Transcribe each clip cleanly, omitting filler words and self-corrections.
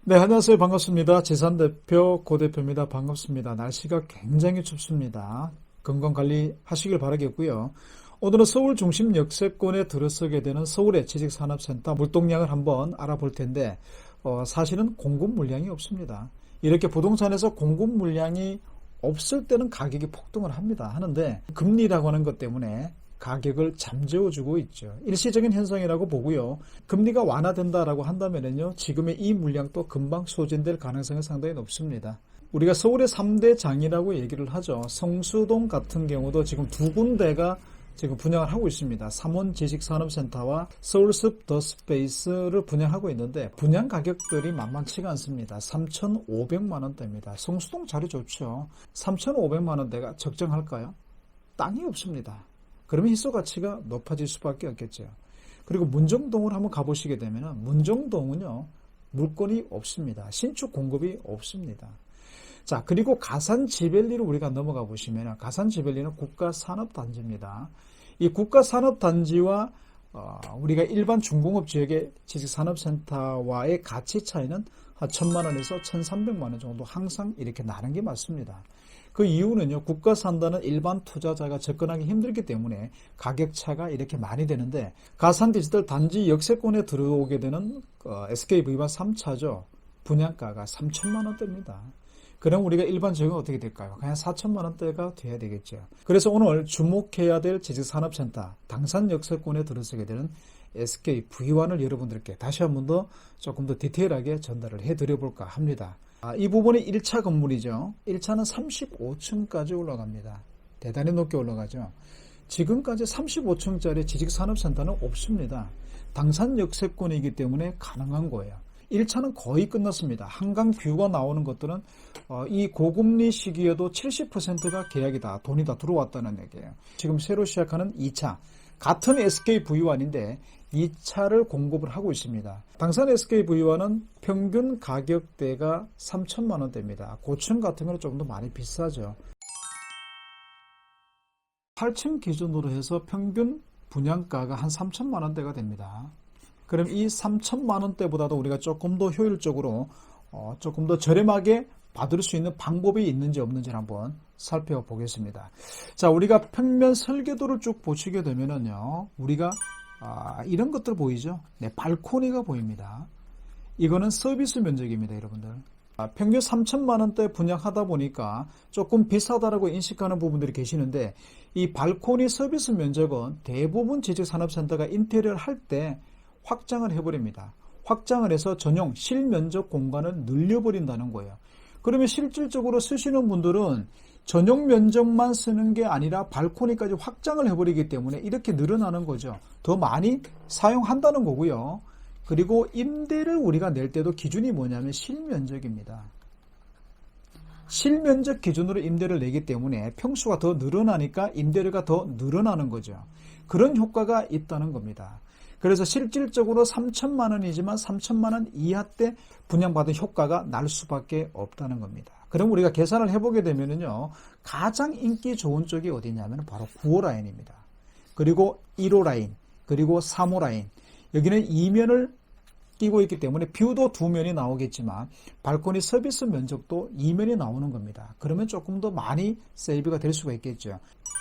네, 안녕하세요. 반갑습니다. 지산대표 고대표입니다. 반갑습니다. 날씨가 굉장히 춥습니다. 건강관리 하시길 바라겠고요. 오늘은 서울 중심 역세권에 들어서게 되는 서울의 지식산업센터 물동량을 한번 알아볼 텐데 사실은 공급 물량이 없습니다. 이렇게 부동산에서 공급 물량이 없을 때는 가격이 폭등을 하는데 금리라고 하는 것 때문에 가격을 잠재워주고 있죠. 일시적인 현상이라고 보고요. 금리가 완화된다라고 한다면요, 지금의 이 물량도 금방 소진될 가능성이 상당히 높습니다. 우리가 서울의 3대 장이라고 얘기를 하죠. 성수동 같은 경우도 지금 두 군데가 지금 분양을 하고 있습니다. 삼원지식산업센터와 서울숲 더스페이스를 분양하고 있는데 분양 가격들이 만만치가 않습니다. 3,500만 원대입니다. 성수동 자리 좋죠. 3,500만 원대가 적정할까요? 땅이 없습니다. 그러면 희소 가치가 높아질 수밖에 없겠죠. 그리고 문정동을 한번 가보시게 되면 문정동은요, 물건이 없습니다. 신축 공급이 없습니다. 자, 그리고 가산지벨리로 우리가 넘어가 보시면 가산지벨리는 국가산업단지입니다. 이 국가산업단지와 우리가 일반 중공업 지역의 지식산업센터와의 가치 차이는 한 1,000만 원에서 1,300만 원 정도 항상 이렇게 나는 게 맞습니다. 그 이유는요, 국가 산다는 일반 투자자가 접근하기 힘들기 때문에 가격 차가 이렇게 많이 되는데, 가산 디지털 단지 역세권에 들어오게 되는 SKV와 3차죠. 분양가가 3,000만 원대입니다. 그럼 우리가 일반 지역은 어떻게 될까요? 그냥 4,000만 원대가 돼야 되겠죠. 그래서 오늘 주목해야 될 지식산업센터 당산 역세권에 들어서게 되는 SKV1을 여러분들께 다시 한 번 더 조금 더 디테일하게 전달을 해드려볼까 합니다. 이 부분이 1차 건물이죠. 1차는 35층까지 올라갑니다. 대단히 높게 올라가죠. 지금까지 35층짜리 지식산업센터는 없습니다. 당산 역세권이기 때문에 가능한 거예요. 1차는 거의 끝났습니다. 한강 뷰가 나오는 것들은 이 고금리 시기에도 70%가 계약이다. 돈이 다 들어왔다는 얘기예요. 지금 새로 시작하는 2차. 같은 SKV1인데 2차를 공급을 하고 있습니다. 당산 SKV1은 평균 가격대가 3,000만 원대입니다. 고층 같은 경우는 조금 더 많이 비싸죠. 8층 기준으로 해서 평균 분양가가 한 3,000만 원대가 됩니다. 그럼 이 3,000만 원대보다도 우리가 조금 더 효율적으로 조금 더 저렴하게 받을 수 있는 방법이 있는지 없는지를 한번 살펴보겠습니다. 자, 우리가 평면 설계도를 쭉 보시게 되면은요, 우리가 이런 것들 보이죠? 네, 발코니가 보입니다. 이거는 서비스 면적입니다, 여러분들. 평균 3,000만 원대 분양하다 보니까 조금 비싸다라고 인식하는 부분들이 계시는데, 이 발코니 서비스 면적은 대부분 지식산업센터가 인테리어를 할 때 확장을 해버립니다. 확장을 해서 전용 실면적 공간을 늘려버린다는 거예요. 그러면 실질적으로 쓰시는 분들은 전용 면적만 쓰는 게 아니라 발코니까지 확장을 해버리기 때문에 이렇게 늘어나는 거죠. 더 많이 사용한다는 거고요. 그리고 임대를 우리가 낼 때도 기준이 뭐냐면 실면적입니다. 실면적 기준으로 임대를 내기 때문에 평수가 더 늘어나니까 임대료가 더 늘어나는 거죠. 그런 효과가 있다는 겁니다. 그래서 실질적으로 3,000만 원이지만 3,000만 원 이하 때 분양받은 효과가 날 수밖에 없다는 겁니다. 그럼 우리가 계산을 해보게 되면은요, 가장 인기 좋은 쪽이 어디냐면 바로 9호 라인입니다. 그리고 1호 라인, 그리고 3호 라인. 여기는 2면을 끼고 있기 때문에 뷰도 2면이 나오겠지만 발코니 서비스 면적도 2면이 나오는 겁니다. 그러면 조금 더 많이 세이브가 될 수가 있겠죠.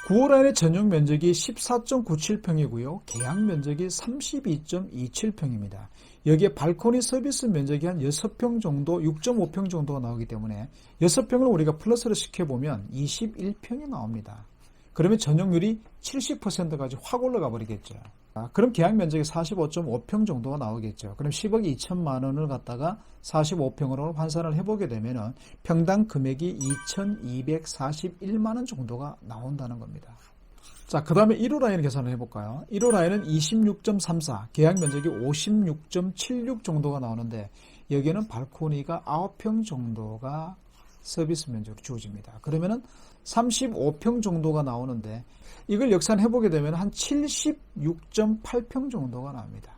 9호 라인의 전용 면적이 14.97평이고요. 계약 면적이 32.27평입니다. 여기에 발코니 서비스 면적이 한 6평 정도, 6.5평 정도가 나오기 때문에 6평을 우리가 플러스를 시켜보면 21평이 나옵니다. 그러면 전용률이 70%까지 확 올라가 버리겠죠. 그럼 계약 면적이 45.5평 정도가 나오겠죠. 그럼 10억 2천만 원을 갖다가 45평으로 환산을 해보게 되면 평당 금액이 2,241만 원 정도가 나온다는 겁니다. 자, 그 다음에 1호 라인 계산을 해볼까요? 1호 라인은 26.34, 계약 면적이 56.76 정도가 나오는데 여기에는 발코니가 9평 정도가 서비스 면적으로 주어집니다. 그러면은 35평 정도가 나오는데 이걸 역산해보게 되면 한 76.8평 정도가 나옵니다.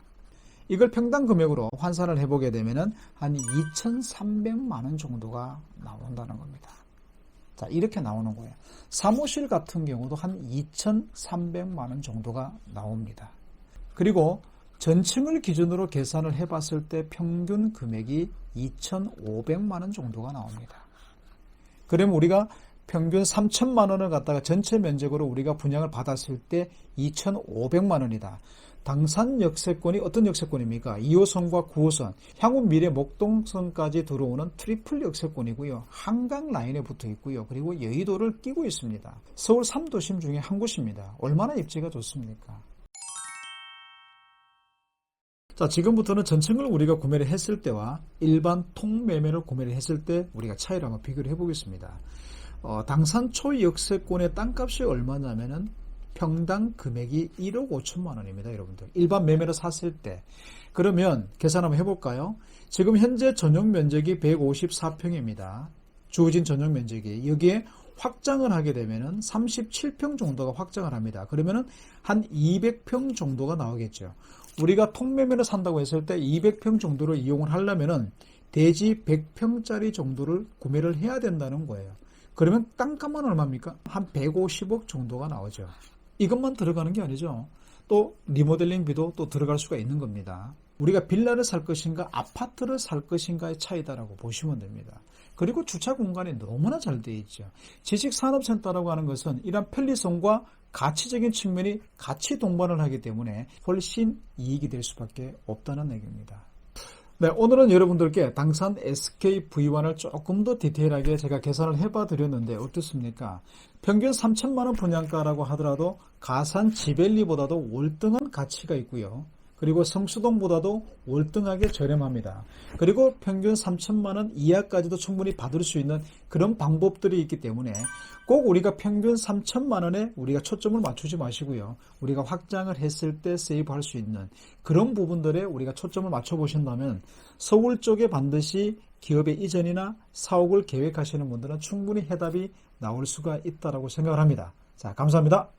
이걸 평당 금액으로 환산을 해보게 되면 한 2,300만 원 정도가 나온다는 겁니다. 자, 이렇게 나오는 거예요. 사무실 같은 경우도 한 2,300만 원 정도가 나옵니다. 그리고 전층을 기준으로 계산을 해봤을 때 평균 금액이 2,500만 원 정도가 나옵니다. 그러면 우리가 평균 3천만 원을 갖다가 전체 면적으로 우리가 분양을 받았을 때 2,500만 원이다. 당산 역세권이 어떤 역세권입니까? 2호선과 9호선, 향후 미래 목동선까지 들어오는 트리플 역세권이고요. 한강 라인에 붙어 있고요. 그리고 여의도를 끼고 있습니다. 서울 3도심 중에 한 곳입니다. 얼마나 입지가 좋습니까? 자, 지금부터는 전층을 우리가 구매를 했을 때와 일반 통매매를 구매를 했을 때 우리가 차이를 한번 비교를 해보겠습니다. 당산 초역세권의 땅값이 얼마냐면은 평당 금액이 1억 5천만 원입니다, 여러분들. 일반 매매로 샀을 때. 그러면 계산 한번 해볼까요? 지금 현재 전용 면적이 154평입니다. 주어진 전용 면적이. 여기에 확장을 하게 되면은 37평 정도가 확장을 합니다. 그러면은 한 200평 정도가 나오겠죠. 우리가 통매매로 산다고 했을 때 200평 정도를 이용을 하려면은 대지 100평짜리 정도를 구매를 해야 된다는 거예요. 그러면 땅값만 얼마입니까? 한 150억 정도가 나오죠. 이것만 들어가는 게 아니죠. 또 리모델링비도 또 들어갈 수가 있는 겁니다. 우리가 빌라를 살 것인가 아파트를 살 것인가의 차이다라고 보시면 됩니다. 그리고 주차 공간이 너무나 잘 되어 있죠. 지식산업센터라고 하는 것은 이런 편리성과 가치적인 측면이 같이 동반을 하기 때문에 훨씬 이익이 될 수밖에 없다는 얘기입니다. 네, 오늘은 여러분들께 당산 SKV1을 조금 더 디테일하게 제가 계산을 해봐 드렸는데 어떻습니까? 평균 3천만 원 분양가라고 하더라도 가산 지벨리보다도 월등한 가치가 있고요. 그리고 성수동보다도 월등하게 저렴합니다. 그리고 평균 3천만 원 이하까지도 충분히 받을 수 있는 그런 방법들이 있기 때문에 꼭 우리가 평균 3천만 원에 우리가 초점을 맞추지 마시고요. 우리가 확장을 했을 때 세이브할 수 있는 그런 부분들에 우리가 초점을 맞춰보신다면 서울 쪽에 반드시 기업의 이전이나 사옥을 계획하시는 분들은 충분히 해답이 나올 수가 있다고 생각을 합니다. 자, 감사합니다.